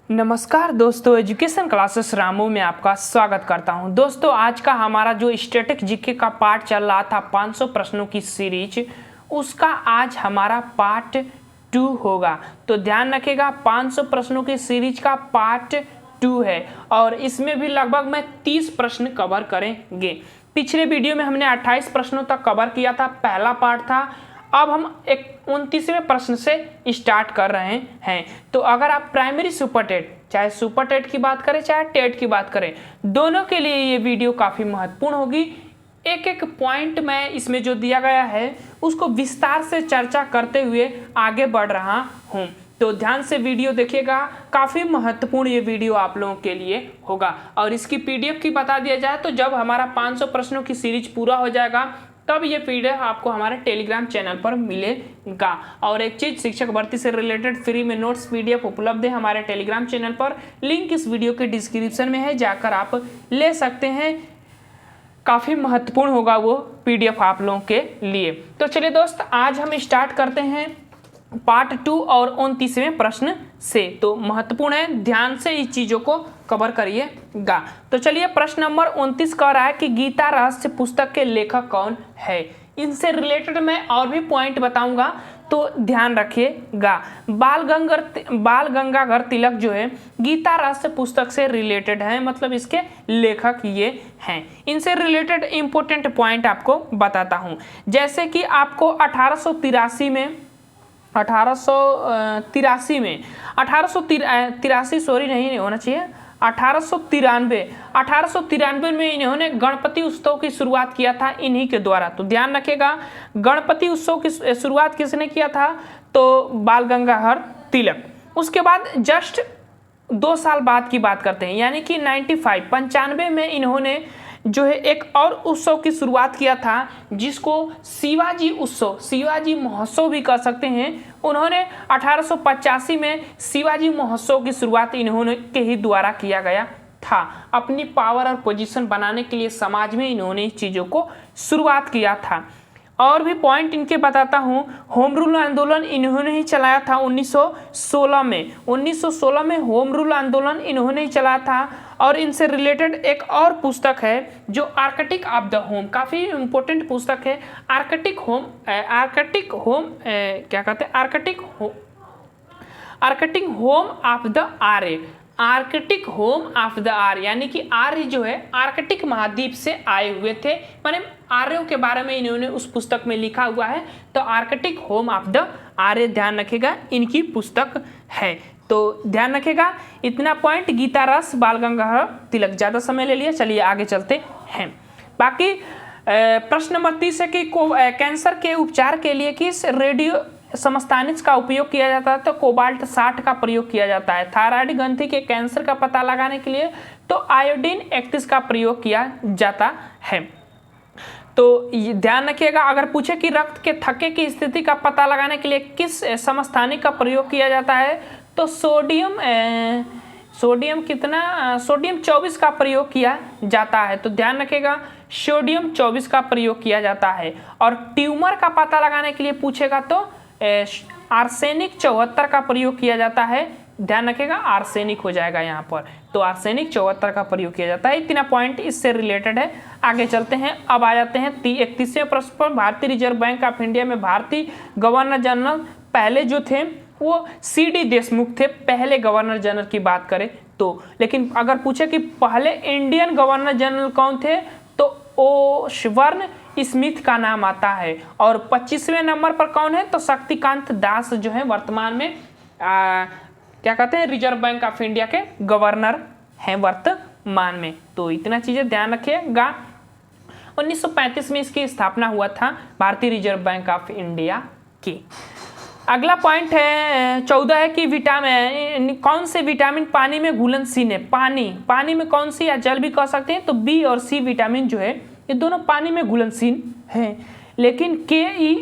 नमस्कार दोस्तों, education classes Ramu में आपका स्वागत करता हूं। दोस्तों, आज का हमारा जो स्टैटिक जीके का पार्ट चल रहा था 500 प्रश्नों की सीरीज, उसका आज हमारा पार्ट 2 होगा। तो ध्यान रखिएगा, 500 प्रश्नों की सीरीज का पार्ट 2 है और इसमें भी लगभग मैं 30 प्रश्न कवर करेंगे। पिछले वीडियो में हमने 28 प्रश्नों तक कवर किया था, पहला पार्ट था। अब हम 29वें प्रश्न से स्टार्ट कर रहे हैं। तो अगर आप प्राइमरी सुपर टेट, चाहे सुपर टेट की बात करें चाहे टेट की बात करें, दोनों के लिए ये वीडियो काफ़ी महत्वपूर्ण होगी। एक एक पॉइंट मैं इसमें जो दिया गया है उसको विस्तार से चर्चा करते हुए आगे बढ़ रहा हूँ। तो ध्यान से वीडियो देखिएगा, काफ़ी महत्वपूर्ण ये वीडियो आप लोगों के लिए होगा। और इसकी पीडीएफ की बता दिया जाए तो जब हमारा 500 प्रश्नों की सीरीज पूरा हो जाएगा तब ये पीडीएफ आपको हमारे टेलीग्राम चैनल पर मिलेगा। और एक चीज़, शिक्षक भर्ती से रिलेटेड फ्री में नोट्स पीडीएफ उपलब्ध है हमारे टेलीग्राम चैनल पर। लिंक इस वीडियो के डिस्क्रिप्शन में है, जाकर आप ले सकते हैं। काफ़ी महत्वपूर्ण होगा वो पीडीएफ आप लोगों के लिए। तो चलिए दोस्त, आज हम स्टार्ट करते हैं पार्ट 2 और 29वें प्रश्न से। तो महत्वपूर्ण है, ध्यान से इस चीज़ों को कवर करिएगा। तो चलिए, प्रश्न नंबर 29 कह रहा है कि गीता रहस्य पुस्तक के लेखक कौन है। इनसे रिलेटेड मैं और भी पॉइंट बताऊंगा, तो ध्यान रखिएगा। बाल गंगाधर तिलक जो है गीता रहस्य पुस्तक से रिलेटेड है, मतलब इसके लेखक ये हैं। इनसे रिलेटेड इंपॉर्टेंट पॉइंट आपको बताता हूँ। जैसे कि आपको 1883 में 1883 में इन्होंने गणपति उत्सव की शुरुआत किया था इन्हीं के द्वारा। तो ध्यान रखिएगा, गणपति उत्सव की शुरुआत किसने किया था? तो बाल गंगाधर तिलक। उसके बाद जस्ट 2 साल बाद की बात करते हैं, यानी कि 95 में इन्होंने जो है एक और उत्सव की शुरुआत किया था जिसको शिवाजी उत्सव, शिवाजी महोत्सव भी कह सकते हैं। उन्होंने 1885 में शिवाजी महोत्सव की शुरुआत इन्होंने के ही द्वारा किया गया था। अपनी पावर और पोजीशन बनाने के लिए समाज में इन्होंने इस चीज़ों को शुरुआत किया था। और भी पॉइंट इनके बताता हूँ। होम रूल आंदोलन इन्होंने ही चलाया था 1916 में। 1916 में होम रूल आंदोलन इन्होंने ही चलाया था। और इनसे रिलेटेड एक और पुस्तक है जो आर्कटिक ऑफ द होम, काफ़ी इंपॉर्टेंट पुस्तक है। आर्कटिक होम ऑफ द आर्य, यानी कि आर्य जो है आर्कटिक महाद्वीप से आए हुए थे, माने आर्यों के बारे में इन्होंने उस पुस्तक में लिखा हुआ है। तो आर्कटिक होम ऑफ द आर्य, ध्यान रखिएगा, इनकी पुस्तक है। तो ध्यान रखिएगा, इतना पॉइंट गीता रस बाल गंगाधर तिलक। ज़्यादा समय ले लिया, चलिए आगे चलते हैं। बाकी प्रश्न नंबर 30 है कि कैंसर के उपचार के लिए किस रेडियो समस्थानिक का उपयोग किया जाता है? तो कोबाल्ट 60 का प्रयोग किया जाता है। थायराइड ग्रंथि के कैंसर का पता लगाने के लिए तो आयोडीन 31 का प्रयोग किया जाता है। तो ध्यान रखिएगा, अगर पूछे कि रक्त के थक्के की स्थिति का पता लगाने के लिए किस समस्थानिक का प्रयोग किया जाता है, तो सोडियम 24 का प्रयोग किया जाता है। तो ध्यान रखिएगा, सोडियम 24 का प्रयोग किया जाता है। और ट्यूमर का पता लगाने के लिए पूछेगा तो आर्सेनिक 74 का प्रयोग किया जाता है। ध्यान रखिएगा, आर्सेनिक हो जाएगा यहाँ पर। तो आर्सेनिक 74 का प्रयोग किया जाता है। इतना पॉइंट इससे रिलेटेड है। आगे चलते हैं। अब आ जाते हैं 31वें प्रश्न पर। भारतीय रिजर्व बैंक ऑफ इंडिया में भारतीय गवर्नर जनरल पहले जो थे वो CD देशमुख थे, पहले गवर्नर जनरल की बात करें तो। लेकिन अगर पूछे कि पहले इंडियन गवर्नर जनरल कौन थे, तो ओशबर्न स्मिथ का नाम आता है। और 25वें नंबर पर कौन है, तो शक्तिकांत दास जो है वर्तमान में क्या कहते हैं, रिजर्व बैंक ऑफ इंडिया के गवर्नर हैं वर्तमान में। तो इतना चीज़ें ध्यान रखिएगा। 1935 में इसकी स्थापना हुआ था भारतीय रिजर्व बैंक ऑफ इंडिया की। अगला पॉइंट है 14 है कि विटामिन, कौन से विटामिन पानी में घुलनशील है? पानी में कौन सी, या जल भी कह सकते हैं, तो B और C विटामिन जो है ये दोनों पानी में घुलनशील हैं। लेकिन KE,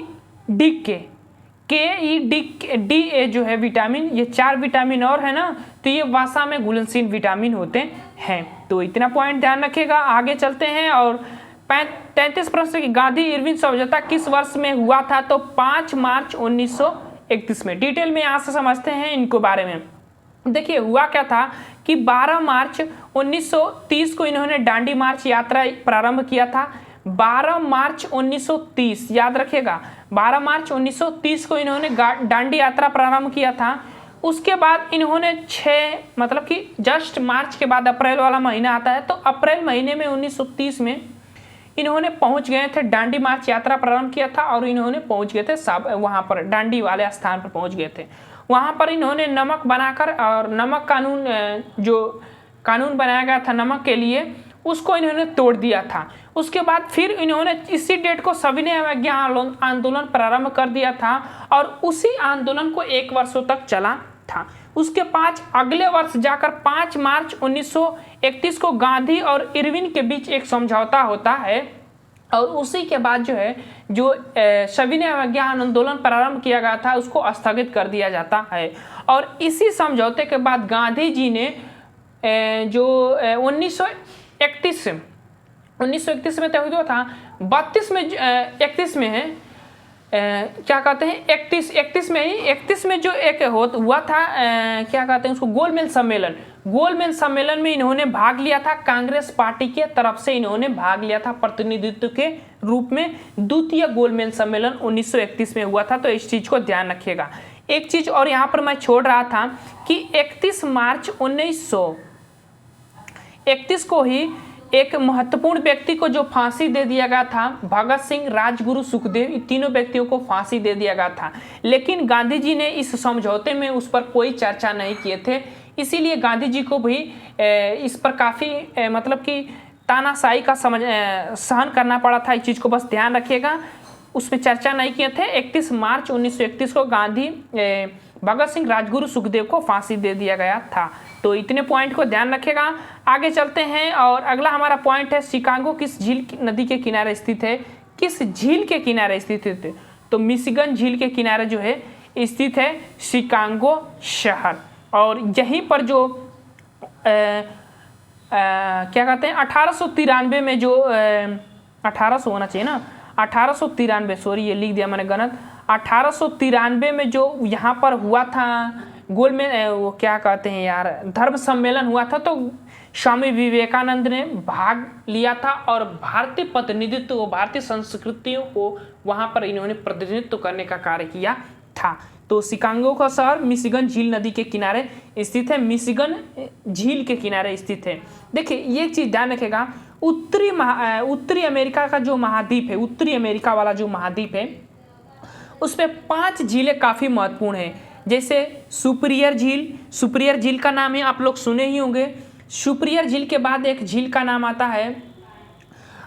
जो है विटामिन, ये 4 विटामिन और है ना, तो ये वसा में घुलनशील विटामिन होते हैं। तो इतना पॉइंट ध्यान रखिएगा। आगे चलते हैं। और 33 प्रश्न की गांधी इरविन समझौता किस वर्ष में हुआ था? तो 5 मार्च 1931 में। डिटेल में यहाँ से समझते हैं इनको बारे में। देखिए हुआ क्या था कि 12 मार्च 1930 को इन्होंने दांडी मार्च यात्रा प्रारंभ किया था। 12 मार्च 1930 याद रखिएगा, 12 मार्च 1930 को इन्होंने दांडी यात्रा प्रारंभ किया था। उसके बाद इन्होंने 6 मतलब कि जस्ट मार्च के बाद अप्रैल वाला महीना आता है, तो अप्रैल महीने में 1930 में इन्होंने पहुंच गए थे, दांडी मार्च यात्रा प्रारंभ किया था और इन्होंने पहुंच गए थे वहां पर दांडी वाले स्थान पर पहुंच गए थे। वहां पर इन्होंने नमक बनाकर और नमक कानून जो कानून बनाया गया था नमक के लिए, उसको इन्होंने तोड़ दिया था। उसके बाद फिर इन्होंने इसी डेट को सविनय अवज्ञा आंदोलन प्रारंभ कर दिया था और उसी आंदोलन को 1 वर्षों तक चला था। उसके 5 अगले वर्ष जाकर 5 मार्च 1931 को गांधी और इरविन के बीच एक समझौता होता है और उसी के बाद जो है जो सविनय अवज्ञा आंदोलन प्रारंभ किया गया था उसको स्थगित कर दिया जाता है। और इसी समझौते के बाद गांधी जी ने जो 1931 में तय हुआ था, 32 में 31 में है क्या कहते हैं 31 में जो एक हुआ था क्या कहते हैं उसको गोलमेज सम्मेलन में इन्होंने भाग लिया था। कांग्रेस पार्टी के तरफ से इन्होंने भाग लिया था प्रतिनिधित्व के रूप में। द्वितीय गोलमेज सम्मेलन 1931 में हुआ था, तो इस चीज को ध्यान रखिएगा। एक चीज और यहाँ पर मैं छोड़ रहा था कि 31 मार्च 1931 को ही एक महत्वपूर्ण व्यक्ति को जो फांसी दे दिया गया था, भगत सिंह, राजगुरु, सुखदेव, तीनों व्यक्तियों को फांसी दे दिया गया था। लेकिन गांधी जी ने इस समझौते में उस पर कोई चर्चा नहीं किए थे, इसीलिए गांधी जी को भी इस पर काफ़ी मतलब कि तानाशाही का सहन करना पड़ा था। इस चीज़ को बस ध्यान रखिएगा, उसमें चर्चा नहीं किए थे। 31 मार्च 1931 को गांधी भगत सिंह, राजगुरु, सुखदेव को फांसी दे दिया गया था। तो इतने पॉइंट को ध्यान रखिएगा। आगे चलते हैं और अगला हमारा पॉइंट है शिकागो किस झील नदी के किनारे स्थित है? किस झील के किनारे स्थित है? तो मिशिगन झील के किनारे जो है स्थित है शिकागो शहर। और यहीं पर जो क्या कहते हैं 1893 में जो 1800 होना चाहिए ना, 1893 सॉरी ये लिख दिया मैंने गलत। 1893 में जो यहाँ पर हुआ था गोल में वो क्या कहते हैं यार धर्म सम्मेलन हुआ था, तो स्वामी विवेकानंद ने भाग लिया था और भारतीय प्रतिनिधित्व, भारतीय संस्कृतियों को वहाँ पर इन्होंने प्रतिनिधित्व करने का कार्य किया था। तो शिकागो का शहर मिशिगन झील नदी के किनारे स्थित है, मिशिगन झील के किनारे स्थित है। देखिए ये चीज़ ध्यान रखेगा, उत्तरी अमेरिका का जो महाद्वीप है, उत्तरी अमेरिका वाला जो महाद्वीप है उस पर 5 झीलें काफ़ी महत्वपूर्ण हैं। जैसे सुपीरियर झील का नाम है आप लोग सुने ही होंगे। सुपीरियर झील के बाद एक झील का नाम आता है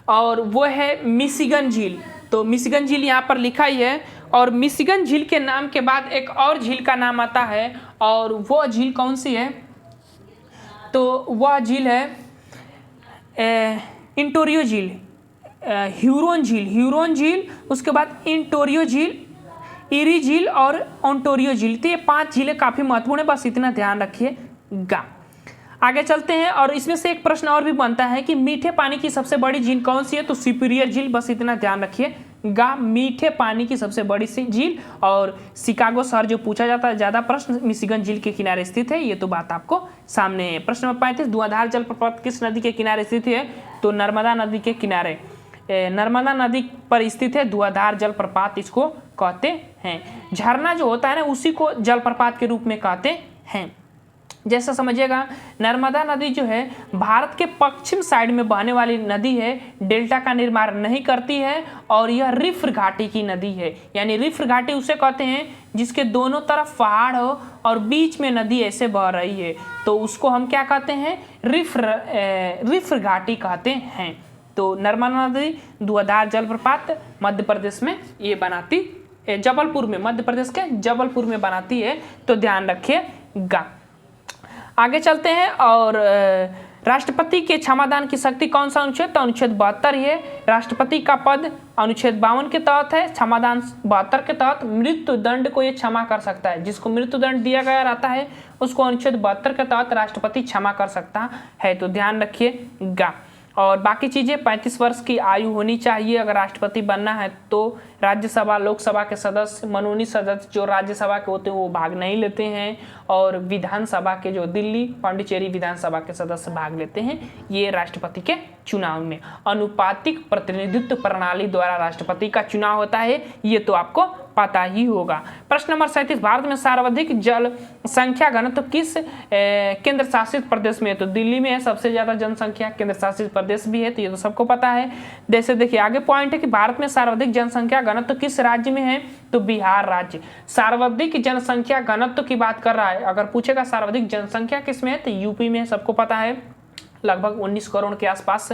और वो है मिशिगन झील। तो मिशिगन झील यहाँ पर लिखा ही है और मिशिगन झील के नाम के बाद एक और झील का नाम आता है और वो झील कौन सी है? तो वह झील है इंटोरियो झील, ह्यूरोन झील, उसके बाद इंटोरियो झील, इरी झील और ओंटोरियो झील। तो ये 5 झीलें काफ़ी महत्वपूर्ण है, बस इतना ध्यान रखिएगा। आगे चलते हैं और इसमें से एक प्रश्न और भी बनता है कि मीठे पानी की सबसे बड़ी झील कौन सी है? तो सुपीरियर झील, बस इतना ध्यान रखिएगा। मीठे पानी की सबसे बड़ी सी झील और शिकागो शहर जो पूछा जाता है ज़्यादा प्रश्न मिशिगन झील के किनारे स्थित है, ये तो बात आपको सामने है। प्रश्न नंबर 35, धुआंधार जलप्रपात किस नदी के किनारे स्थित है? तो नर्मदा नदी के किनारे, नर्मदा नदी पर स्थित है धुआंधार जलप्रपात इसको कहते हैं। झरना जो होता है ना उसी को जलप्रपात के रूप में कहते हैं। जैसा समझिएगा नर्मदा नदी जो है भारत के पश्चिम साइड में बहने वाली नदी है, डेल्टा का निर्माण नहीं करती है और यह रिफ्फ घाटी की नदी है। यानी रिफ्फ घाटी उसे कहते हैं जिसके दोनों तरफ पहाड़ हो और बीच में नदी ऐसे बह रही है, तो उसको हम क्या कहते हैं? रिफ्फ घाटी कहते हैं। तो नर्मदा नदी धुआंधार जलप्रपात मध्य प्रदेश में ये बनाती, जबलपुर में, मध्य प्रदेश के जबलपुर में बनाती है, तो ध्यान रखिएगा। आगे चलते हैं और राष्ट्रपति के क्षमादान की शक्ति कौन सा अनुच्छेद? तो अनुच्छेद 72 है। राष्ट्रपति का पद अनुच्छेद 52 के तहत है, क्षमादान 72 के तहत। मृत्यु दंड को ये क्षमा कर सकता है, जिसको मृत्यु दंड दिया गया रहता है उसको अनुच्छेद 72 के तहत राष्ट्रपति क्षमा कर सकता है, तो ध्यान रखिएगा। और बाकी चीज़ें 35 वर्ष की आयु होनी चाहिए अगर राष्ट्रपति बनना है तो। राज्यसभा लोकसभा के सदस्य मनोनीत सदस्य जो राज्यसभा के होते हैं वो भाग नहीं लेते हैं, और विधानसभा के जो दिल्ली पांडिचेरी विधानसभा के सदस्य भाग लेते हैं ये राष्ट्रपति के चुनाव में। अनुपातिक प्रतिनिधित्व प्रणाली द्वारा राष्ट्रपति का चुनाव होता है, ये तो आपको पता ही होगा। प्रश्न नंबर 37, भारत में सर्वाधिक जनसंख्या घनत्व किस केंद्र शासित प्रदेश में है? तो दिल्ली में है सबसे ज्यादा जनसंख्या, केंद्र शासित प्रदेश भी है तो ये तो सबको पता है। जैसे देखिए आगे पॉइंट है कि भारत में सर्वाधिक जनसंख्या घनत्व किस राज्य में है? तो बिहार राज्य सर्वाधिक जनसंख्या घनत्व की बात कर रहा है। अगर पूछेगा सर्वाधिक जनसंख्या किस में है तो यूपी में है, सबको पता है, लगभग 19 करोड़ के आसपास।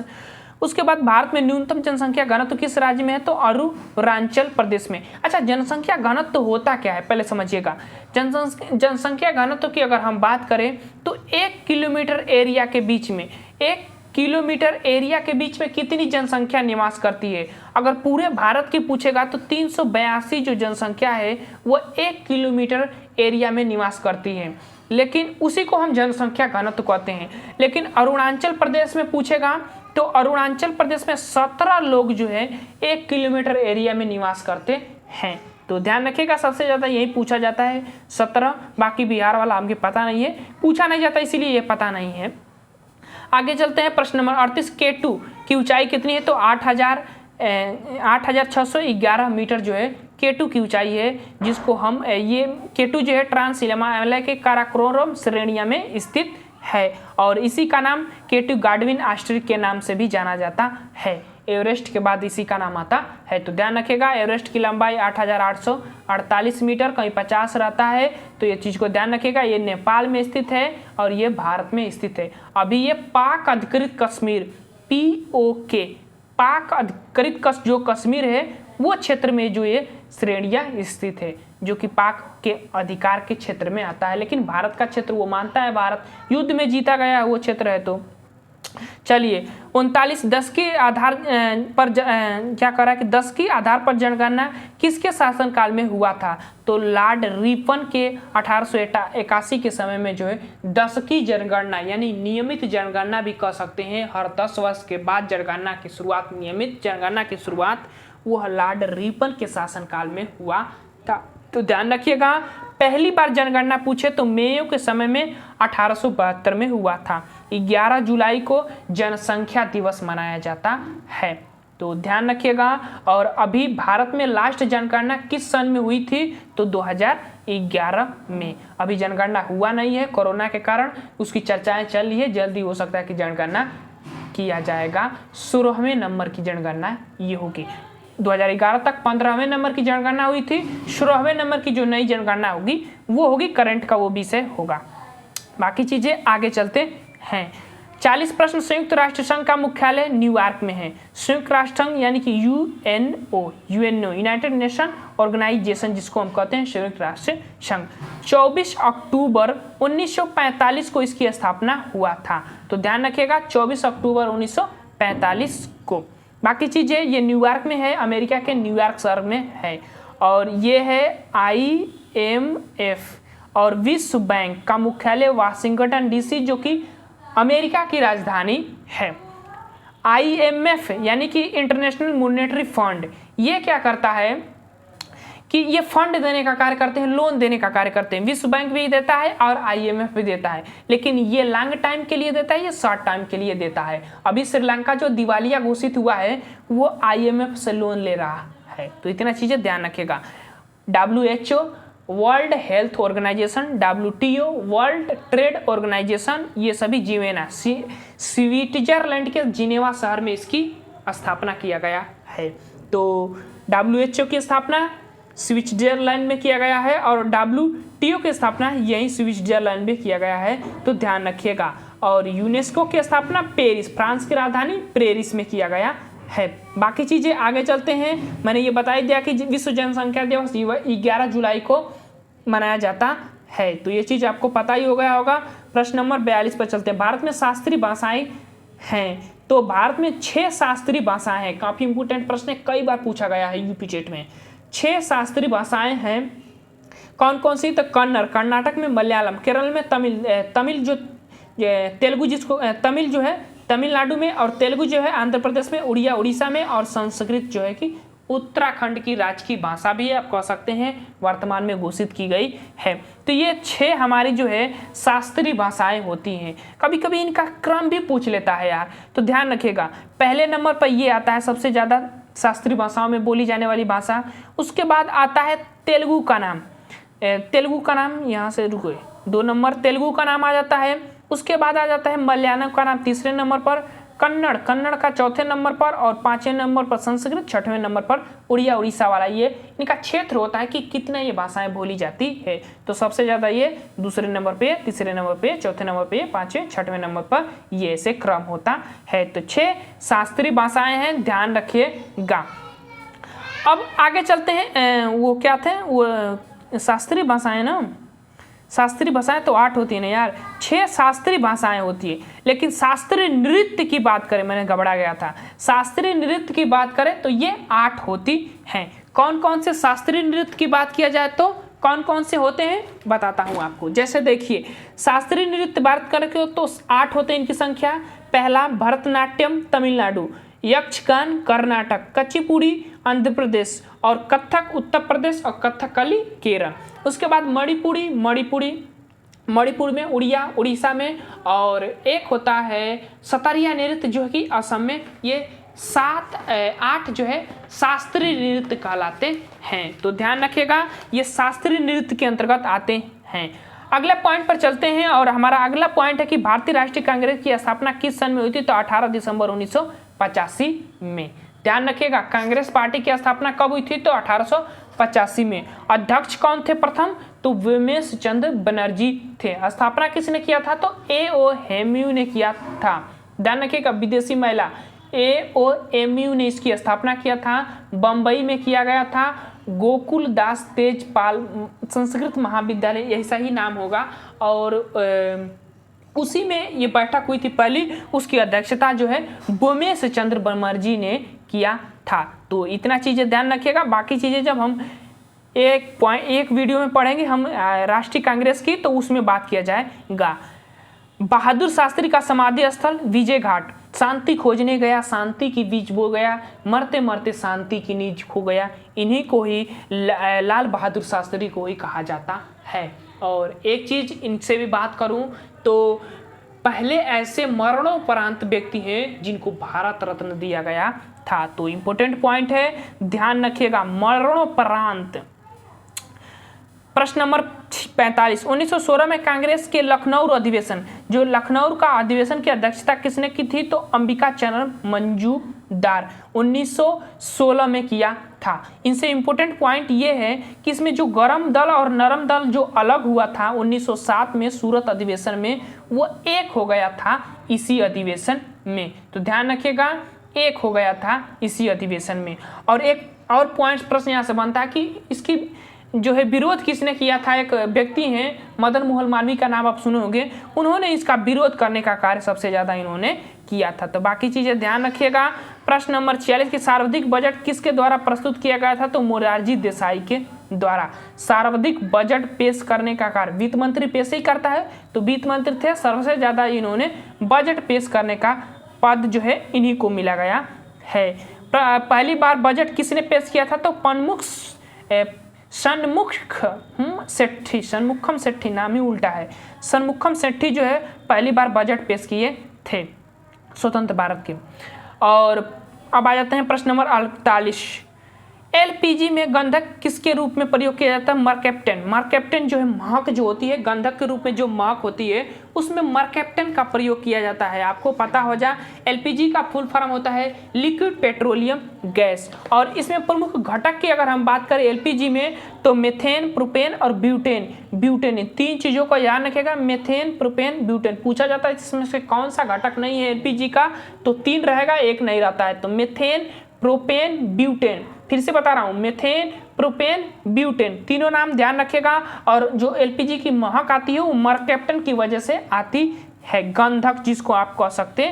उसके बाद भारत में न्यूनतम जनसंख्या घनत्व किस राज्य में है? तो अरुणाचल प्रदेश में। अच्छा, जनसंख्या घनत्व होता क्या है पहले समझिएगा। जनसंख्या घनत्व की अगर हम बात करें तो 1 किलोमीटर एरिया के बीच में 1 किलोमीटर एरिया के बीच में कितनी जनसंख्या निवास करती है? अगर पूरे भारत की पूछेगा तो 382 जो जनसंख्या है वो 1 किलोमीटर एरिया में निवास करती है, लेकिन उसी को हम जनसंख्या घनत्व कहते हैं। लेकिन अरुणाचल प्रदेश में पूछेगा तो अरुणाचल प्रदेश में 17 लोग जो है 1 किलोमीटर एरिया में निवास करते हैं। तो ध्यान रखिएगा सबसे ज़्यादा यही पूछा जाता है 17, बाकी बिहार वाला हमको पता नहीं है, पूछा नहीं जाता इसीलिए ये पता नहीं है। आगे चलते हैं प्रश्न नंबर 38, K2 की ऊंचाई कितनी है? तो 8,611 मीटर जो है K2 की ऊंचाई है, जिसको हम ये K2 जो है ट्रांस हिमालय के काराकोरम श्रेणियां में स्थित है, और इसी का नाम K2 गाडविन आस्ट्रिक के नाम से भी जाना जाता है। एवरेस्ट के बाद इसी का नाम आता है, तो ध्यान रखिएगा एवरेस्ट की लंबाई 8,848 मीटर, कहीं 50 रहता है, तो ये चीज़ को ध्यान रखिएगा। ये नेपाल में स्थित है और ये भारत में स्थित है। अभी ये पाक अधिकृत कश्मीर POK पाक अधिकृत जो कश्मीर है वो क्षेत्र में जो ये श्रेणियाँ स्थित है, जो कि पाक के अधिकार के क्षेत्र में आता है, लेकिन भारत का क्षेत्र वो मानता है, भारत युद्ध में जीता गया वो क्षेत्र है। तो चलिए 39 के आधार पर क्या करा कि 10 के आधार पर जनगणना किसके शासनकाल में हुआ था? तो लॉर्ड रिपन के 1881 के समय में जो है 10 की जनगणना यानी नियमित जनगणना भी कह सकते हैं, हर 10 वर्ष के बाद जनगणना की शुरुआत, नियमित जनगणना की शुरुआत वह लॉर्ड रिपन के शासनकाल में हुआ था। तो ध्यान रखिएगा पहली बार जनगणना पूछे तो मेयो के समय में 1872 में हुआ था। 11 जुलाई को जनसंख्या दिवस मनाया जाता है, तो ध्यान रखिएगा। और अभी भारत में लास्ट जनगणना किस सन में हुई थी? तो 2011 में। अभी जनगणना हुआ नहीं है कोरोना के कारण, उसकी चर्चाएं चल रही है, जल्दी हो सकता है कि जनगणना किया जाएगा। 16वें नंबर की जनगणना ये होगी। 2011 तक 15वें नंबर की जनगणना हुई थी, 16वें नंबर की जो नई जनगणना होगी वो होगी, करंट का वो विषय होगा। बाकी चीजें आगे चलते हैं। 40 प्रश्न, संयुक्त राष्ट्र संघ का मुख्यालय न्यूयॉर्क में है। संयुक्त राष्ट्र संघ यानी कि UNO यूनाइटेड नेशन ऑर्गेनाइजेशन, जिसको हम कहते हैं संयुक्त राष्ट्र संघ, 24 अक्टूबर 1945 को इसकी स्थापना हुआ था। तो ध्यान रखिएगा 24 अक्टूबर 1945 को। बाकी चीजें ये न्यूयॉर्क में है, अमेरिका के न्यूयॉर्क शहर में है, और ये है IMF और विश्व बैंक का मुख्यालय वाशिंगटन DC, जो कि अमेरिका की राजधानी है। IMF यानी कि इंटरनेशनल मॉनेटरी फंड, ये क्या करता है कि ये फंड देने का कार्य करते हैं, लोन देने का कार्य करते हैं। विश्व बैंक भी देता है और IMF भी देता है, लेकिन ये लॉन्ग टाइम के लिए देता है, ये शॉर्ट टाइम के लिए देता है। अभी श्रीलंका जो दिवालिया घोषित हुआ है वो IMF से लोन ले रहा है, तो इतना चीजें ध्यान रखिएगा। WHO world health organisation, WTO world trade organisation, ये सभी जीवेना स्विट्जरलैंड के जिनेवा शहर में इसकी स्थापना किया गया है। तो WHO की स्थापना स्विट्जरलैंड में किया गया है और WTO की स्थापना यही स्विट्जरलैंड में किया गया है, तो ध्यान रखिएगा। और यूनेस्को की स्थापना पेरिस, फ्रांस की राजधानी पेरिस में किया गया है। बाकी चीजें आगे चलते हैं। मैंने ये बता दिया कि विश्व जनसंख्या दिवस 11 जुलाई को मनाया जाता है, तो ये चीज आपको पता ही हो गया होगा। प्रश्न नंबर 42 पर चलते हैं। भारत में शास्त्रीय भाषाएं हैं, तो भारत में 6 शास्त्रीय भाषाएं हैं। काफी इंपोर्टेंट प्रश्न है, कई बार पूछा गया है यूपी चेट में। 6 शास्त्रीय भाषाएं हैं, कौन कौन सी? तो कन्नड़ कर्नाटक में, मलयालम केरल में, तमिल जो तेलुगु, जिसको तमिल जो है तमिलनाडु में, और तेलुगु जो है आंध्र प्रदेश में, उड़िया उड़ीसा में, और संस्कृत जो है कि उत्तराखंड की राजकीय भाषा भी है, आप कह सकते हैं वर्तमान में घोषित की गई है। तो ये 6 हमारी जो है शास्त्रीय भाषाएं होती हैं। कभी कभी इनका क्रम भी पूछ लेता है यार, तो ध्यान रखिएगा। पहले नंबर पर ये आता है सबसे ज़्यादा शास्त्रीय भाषाओं में बोली जाने वाली भाषा। उसके बाद आता है तेलुगु का नाम। तेलुगु का नाम यहाँ से रुको, 2 नंबर तेलुगु का नाम आ जाता है। उसके बाद आ जाता है मलयालम का नाम तीसरे नंबर पर, कन्नड़ का चौथे नंबर पर, और 5वें नंबर पर संस्कृत, 6वें नंबर पर उड़िया उड़ीसा वाला। ये इनका क्षेत्र होता है कि कितने ये भाषाएं बोली जाती है। तो सबसे ज़्यादा ये दूसरे नंबर पे, तीसरे नंबर पे, चौथे नंबर पे, 5वें 6वें नंबर पर ये ऐसे क्रम होता है। तो 6 शास्त्रीय भाषाएं हैं, ध्यान रखिएगा। अब आगे चलते हैं। वो क्या थे वो शास्त्रीय भाषाएं ना, शास्त्रीय भाषाएं तो 8 होती है ना यार, 6 शास्त्रीय भाषाएं होती है। लेकिन शास्त्रीय नृत्य की बात करें, मैंने घबरा गया था, शास्त्रीय नृत्य की बात करें तो ये 8 होती हैं। कौन कौन से शास्त्रीय नृत्य की बात किया जाए तो कौन कौन से होते हैं बताता हूँ आपको। जैसे देखिए, शास्त्रीय नृत्य बात करें तो 8 होते हैं इनकी संख्या। पहला भरतनाट्यम तमिलनाडु, यक्षगान कर्नाटक, कुचिपुड़ी आंध्र प्रदेश, और कथक उत्तर प्रदेश, और कथकली केरल। उसके बाद मणिपुर में, उड़िया उड़ीसा में, और एक होता है सतरिया नृत्य जो है कि असम में। ये 8 जो है शास्त्रीय नृत्य कहलाते हैं। तो ध्यान रखिएगा, ये शास्त्रीय नृत्य के अंतर्गत आते हैं। अगले पॉइंट पर चलते हैं, और हमारा अगला पॉइंट है कि भारतीय राष्ट्रीय कांग्रेस की स्थापना किस सन में हुई थी? तो 18 दिसंबर 1985 में। ध्यान रखिएगा, कांग्रेस पार्टी की स्थापना कब हुई थी? तो 1885 में। अध्यक्ष कौन थे प्रथम? तो व्योमेश चंद्र बनर्जी थे। स्थापना किसने किया था? तो A.O. हेम्यू ने किया था। ध्यान रखिएगा, विदेशी महिला A.O. हेम्यू ने इसकी स्थापना किया था। बंबई में किया गया था। गोकुल दास तेजपाल संस्कृत महाविद्यालय, यही सही नाम होगा, और उसी में ये बैठक हुई थी पहली। उसकी अध्यक्षता जो है व्योमेश चंद्र बनर्जी ने किया था। तो इतना चीज़ें ध्यान रखिएगा। बाकी चीज़ें जब हम एक वीडियो में पढ़ेंगे हम राष्ट्रीय कांग्रेस की, तो उसमें बात किया जाएगा। बहादुर शास्त्री का समाधि स्थल विजय घाट। शांति खोजने गया, शांति की बीज बो गया, मरते मरते शांति की नींज खो गया। इन्हीं को ही लाल बहादुर शास्त्री को ही कहा जाता है। और एक चीज़ इनसे भी बात करूं तो पहले ऐसे मरणोपरांत व्यक्ति हैं जिनको भारत रत्न दिया गया था। तो इंपॉर्टेंट पॉइंट है, ध्यान रखिएगा, मरणोपरांत। प्रश्न नंबर 45, 1916 में कांग्रेस के लखनऊ अधिवेशन, जो लखनऊ का अधिवेशन की अध्यक्षता किसने की थी? तो अंबिका चरण मंजूदार 1916 में किया था। इनसे इंपॉर्टेंट पॉइंट ये है कि इसमें जो गरम दल और नरम दल जो अलग हुआ था 1907 में सूरत अधिवेशन में, वो एक हो गया था इसी अधिवेशन में। तो ध्यान रखिएगा, एक हो गया था इसी अधिवेशन में। और एक और पॉइंट प्रश्न यहाँ से बनता है कि इसकी जो है विरोध किसने किया था? एक व्यक्ति हैं मदन मोहन मालवीय का नाम आप सुने होंगे, उन्होंने इसका विरोध करने का कार्य सबसे ज़्यादा इन्होंने किया था। तो बाकी चीज़ें ध्यान रखिएगा। प्रश्न नंबर 46 की सर्वाधिक बजट किसके द्वारा प्रस्तुत किया गया था? तो मोरारजी देसाई के द्वारा। सर्वाधिक बजट पेश करने का कार्य वित्त मंत्री पेश ही करता है, तो वित्त मंत्री थे, सबसे ज़्यादा इन्होंने बजट पेश करने का पद जो है इन्हीं को मिला गया है। पहली बार बजट किसने पेश किया था? तो सन्मुखम सेठी नाम ही उल्टा है। सन्मुखम सेठी जो है पहली बार बजट पेश किए थे स्वतंत्र भारत के। और अब आ जाते हैं प्रश्न नंबर 48, एलपीजी में गंधक किसके रूप में प्रयोग किया जाता है? मरकैप्टन। मरकैप्टन जो है महक जो होती है, गंधक के रूप में जो महक होती है उसमें मरकैप्टन का प्रयोग किया जाता है। आपको पता हो जाए, एलपीजी का फुल फॉर्म होता है लिक्विड पेट्रोलियम गैस। और इसमें प्रमुख घटक की अगर हम बात करें एलपीजी में, तो मेथेन, प्रोपेन और ब्यूटेन। ब्यूटेन, 3 चीज़ों को याद रखिएगा, मेथेन, प्रोपेन, ब्यूटेन। पूछा जाता है इसमें से कौन सा घटक नहीं है एलपीजी का, तो 3 रहेगा, एक नहीं रहता है। तो मेथेन, प्रोपेन, ब्यूटेन। फिर से बता रहा हूँ, मेथेन, प्रोपेन, ब्यूटेन, तीनों नाम ध्यान रखिएगा। और जो एलपीजी की महक आती है वो मरकैप्टन की वजह से आती है, गंधक जिसको आप कह सकते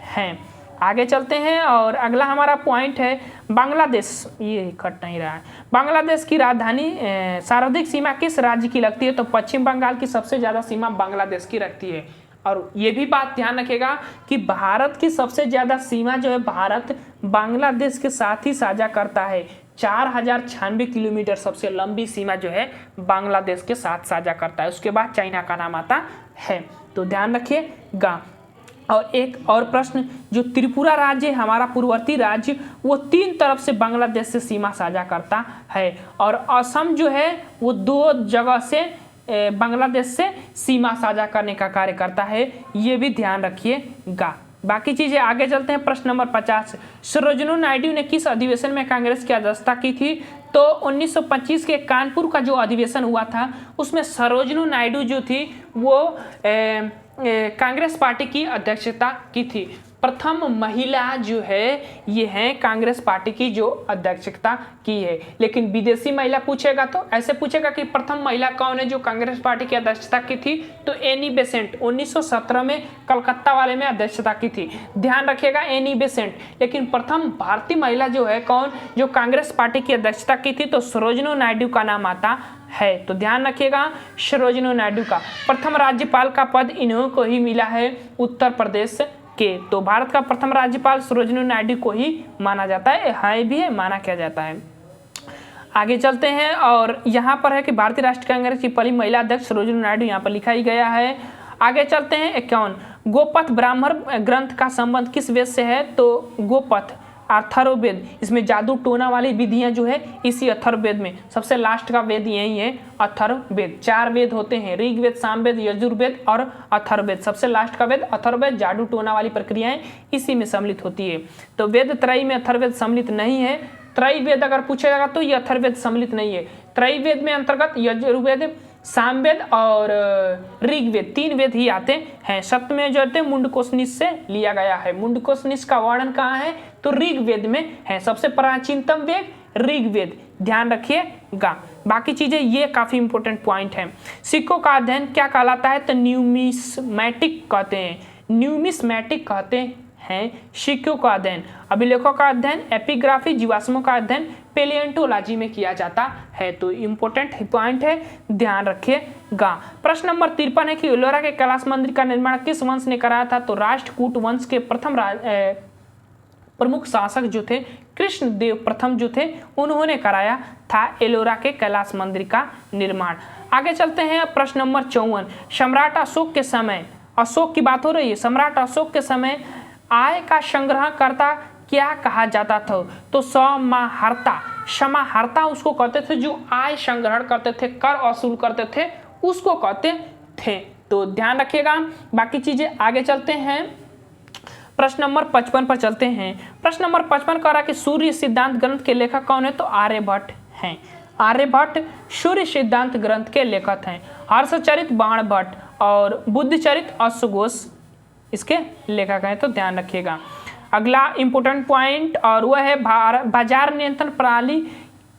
हैं। आगे चलते हैं और अगला हमारा पॉइंट है बांग्लादेश। ये कट नहीं रहा है। बांग्लादेश की राजधानी सर्वाधिक सीमा किस राज्य की लगती है? तो पश्चिम बंगाल की सबसे ज़्यादा सीमा बांग्लादेश की रखती है। और ये भी बात ध्यान रखिएगा कि भारत की सबसे ज़्यादा सीमा जो है भारत बांग्लादेश के साथ ही साझा करता है। 4096 किलोमीटर सबसे लंबी सीमा जो है बांग्लादेश के साथ साझा करता है। उसके बाद चाइना का नाम आता है, तो ध्यान रखिएगा। और एक और प्रश्न, जो त्रिपुरा राज्य है हमारा पूर्ववर्ती राज्य, वो 3 तरफ से बांग्लादेश से सीमा साझा करता है। और असम जो है वो 2 जगह से बांग्लादेश से सीमा साझा करने का कार्य करता है, ये भी ध्यान रखिएगा। बाकी चीजें आगे चलते हैं। प्रश्न नंबर 50, सरोजिनी नायडू ने किस अधिवेशन में कांग्रेस की अध्यक्षता की थी? तो 1925 के कानपुर का जो अधिवेशन हुआ था उसमें सरोजिनी नायडू जो थी वो कांग्रेस पार्टी की अध्यक्षता की थी। प्रथम महिला जो है ये है कांग्रेस पार्टी की जो अध्यक्षता की है। लेकिन विदेशी महिला पूछेगा तो ऐसे पूछेगा कि प्रथम महिला कौन है जो कांग्रेस पार्टी की अध्यक्षता की थी? तो एनी बेसेंट 1917 में कलकत्ता वाले में अध्यक्षता की थी। ध्यान रखिएगा एनी बेसेंट। लेकिन प्रथम भारतीय महिला जो है कौन जो कांग्रेस पार्टी की अध्यक्षता की थी? तो सरोजिनी नायडू का नाम आता है। तो ध्यान रखिएगा सरोजिनी नायडू का। प्रथम राज्यपाल का पद इन्हों को ही मिला है उत्तर प्रदेश के। तो भारत का प्रथम राज्यपाल सरोजिनी नायडू को ही माना जाता है भी है, माना किया जाता है। आगे चलते हैं और यहाँ पर है कि भारतीय राष्ट्रीय कांग्रेस की पहली महिला अध्यक्ष सरोजिनी नायडू, यहाँ पर लिखा ही गया है। आगे चलते हैं 51, गोपथ ब्राह्मण ग्रंथ का संबंध किस वेद से है? तो गोपथ अथर्ववेद, इसमें जादू टोना वाली विधियां जो है इसी अथर्ववेद में, सबसे लास्ट का वेद यही है अथर्ववेद। 4 वेद होते हैं, ऋग्वेद, सामवेद, यजुर्वेद और अथर्ववेद। सबसे लास्ट का वेद अथर्ववेद, जादू टोना वाली प्रक्रियाएं इसी में सम्मिलित होती है। तो वेद त्रयी में अथर्ववेद सम्मिलित नहीं है। त्रयवेद अगर पूछेगा तो ये अथर्ववेद सम्मिलित नहीं है। त्रयवेद में अंतर्गत यजुर्वेद, सामवेद और ऋग्वेद 3 वेद ही आते हैं। सप्तमें जो है मुंडकोशनिष से लिया गया है। मुंडकोशनिष का वर्णन कहाँ है? तो ऋग्वेद में है। सबसे प्राचीनतम वेद ऋग्वेद, ध्यान रखिएगा। बाकी चीजें ये काफी इंपॉर्टेंट पॉइंट है। सिक्कों का अध्ययन क्या कहलाता है? तो न्यूमिस्मैटिक कहते हैं। न्यूमिस्मैटिक कहते हैं सिक्कों का अध्ययन। अभिलेखों का अध्ययन, एपिग्राफी, जीवाश्मों का अध्ययन पेलियोंटोलॉजी में किया जाता है। तो इंपॉर्टेंट पॉइंट है, ध्यान रखिएगा। प्रश्न नंबर 53 है कि एलोरा के कैलाश मंदिर का निर्माण किस वंश ने कराया था? तो राष्ट्रकूट वंश के प्रथम प्रमुख शासक जो थे कृष्णदेव प्रथम जो थे उन्होंने कराया था एलोरा के कैलाश मंदिर का निर्माण। आगे चलते हैं प्रश्न नंबर 54, सम्राट अशोक के समय, अशोक की बात हो रही है, सम्राट अशोक के समय आय का संग्रह करता क्या कहा जाता था? तो समाहर्ता। समाहर्ता उसको कहते थे जो आय संग्रहण करते थे, कर वसूल करते थे, उसको कहते थे। तो ध्यान रखिएगा। बाकी चीजें आगे चलते हैं। प्रश्न नंबर 55 पर चलते हैं। प्रश्न नंबर 55 कह रहा है कि सूर्य सिद्धांत ग्रंथ के लेखक कौन है? तो आर्यभट्ट हैं। आर्यभट्ट सूर्य सिद्धांत ग्रंथ के लेखक हैं। हर्षचरित बाणभट्ट और बुद्धचरित अश्वघोष इसके लेखक हैं। तो ध्यान रखिएगा। अगला इंपॉर्टेंट पॉइंट और वह है बाजार नियंत्रण प्रणाली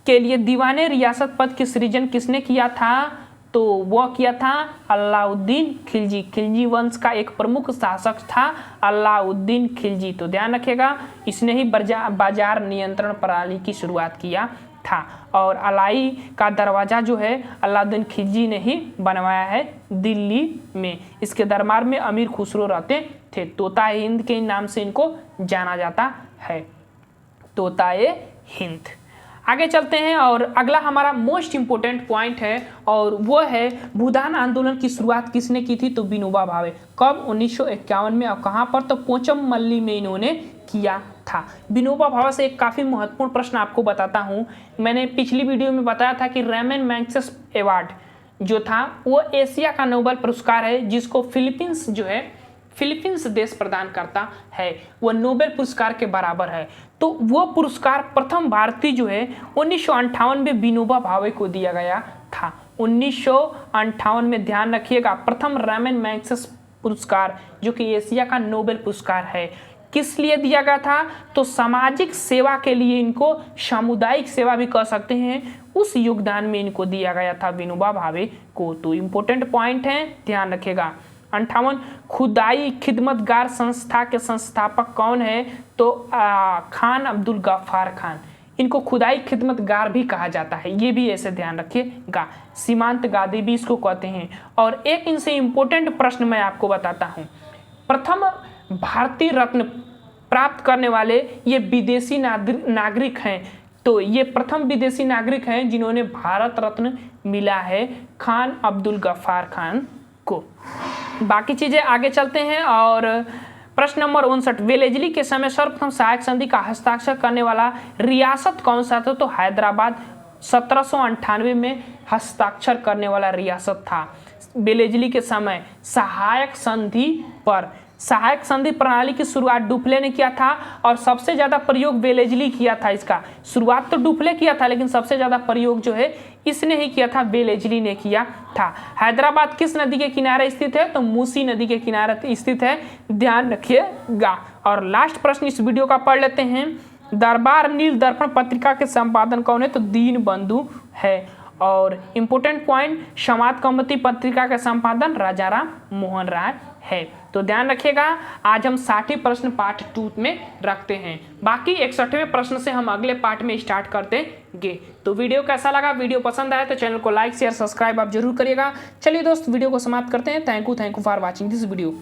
के लिए दीवाने रियासत पद की सृजन किसने किया था? तो वह किया था अलाउद्दीन खिलजी। खिलजी वंश का एक प्रमुख शासक था अलाउद्दीन खिलजी। तो ध्यान रखिएगा इसने ही बाजार नियंत्रण प्रणाली की शुरुआत किया था। और अलाई का दरवाजा जो है अलाउद्दीन खिलजी ने ही बनवाया है दिल्ली में। इसके दरबार में अमीर खुसरो रहते थे। तोताए हिंद के नाम से इनको जाना जाता है, तोताए हिंद। आगे चलते हैं और अगला हमारा मोस्ट इंपोर्टेंट पॉइंट है और वो है भूदान आंदोलन की शुरुआत किसने की थी? तो विनोबा भावे। कब? 1951 में। और कहाँ पर? तो पोचमपल्ली में इन्होंने किया था। विनोबा भावे से एक काफ़ी महत्वपूर्ण प्रश्न आपको बताता हूँ। मैंने पिछली वीडियो में बताया था कि रैमन मैग्सेसे अवार्ड जो था वो एशिया का नोबेल पुरस्कार है जिसको फिलीपींस जो है फिलीपींस देश प्रदान करता है। वह नोबेल पुरस्कार के बराबर है। तो वो पुरस्कार प्रथम भारतीय जो है 1958 में विनोबा भावे को दिया गया था। 1958 में, ध्यान रखिएगा, प्रथम रैमन मैग्सेसे पुरस्कार जो कि एशिया का नोबेल पुरस्कार है किस लिए दिया गया था? तो सामाजिक सेवा के लिए, इनको सामुदायिक सेवा भी कह सकते हैं, उस योगदान में इनको दिया गया था विनोबा भावे को। तो इंपॉर्टेंट पॉइंट है, ध्यान रखिएगा। 58 खुदाई खिदमतगार संस्था के संस्थापक कौन है? तो खान अब्दुल गफ्फार खान। इनको खुदाई खिदमतगार भी कहा जाता है, ये भी ऐसे ध्यान रखिएगा। सीमांत गादी भी इसको कहते हैं। और एक इनसे इम्पोर्टेंट प्रश्न मैं आपको बताता हूँ, प्रथम भारतीय रत्न प्राप्त करने वाले ये विदेशी नागरिक हैं। तो ये प्रथम विदेशी नागरिक हैं जिन्होंने भारत रत्न मिला है, खान अब्दुल गफ्फार खान को। बाकी चीज़ें आगे चलते हैं। और प्रश्न नंबर 59, वेलेजली के समय सर्वप्रथम सहायक संधि का हस्ताक्षर करने वाला रियासत कौन सा था? तो हैदराबाद 1798 में हस्ताक्षर करने वाला रियासत था। वेलेजली के समय सहायक संधि पर, सहायक संधि प्रणाली की शुरुआत डुप्ले ने किया था और सबसे ज़्यादा प्रयोग वेलेजली किया था। इसका शुरुआत तो डुप्ले किया था लेकिन सबसे ज़्यादा प्रयोग जो है इसने ही किया था, वेलेजली ने किया था। हैदराबाद किस नदी के किनारे स्थित है? तो मूसी नदी के किनारे स्थित है, ध्यान रखिएगा। और लास्ट प्रश्न इस वीडियो का पढ़ लेते हैं। दरबार नील दर्पण पत्रिका के संपादन कौन है? तो दीन बंधु है। और इम्पोर्टेंट पॉइंट, समाज कौमुदी पत्रिका का संपादन राजाराम मोहन राय है। तो ध्यान रखिएगा, आज हम 60 प्रश्न पार्ट 2 में रखते हैं, बाकी 61वें प्रश्न से हम अगले पार्ट में स्टार्ट करतेंगे। तो वीडियो कैसा लगा? वीडियो पसंद आए तो चैनल को लाइक शेयर सब्सक्राइब आप जरूर करिएगा। चलिए दोस्त, वीडियो को समाप्त करते हैं। Thank you for watching this video.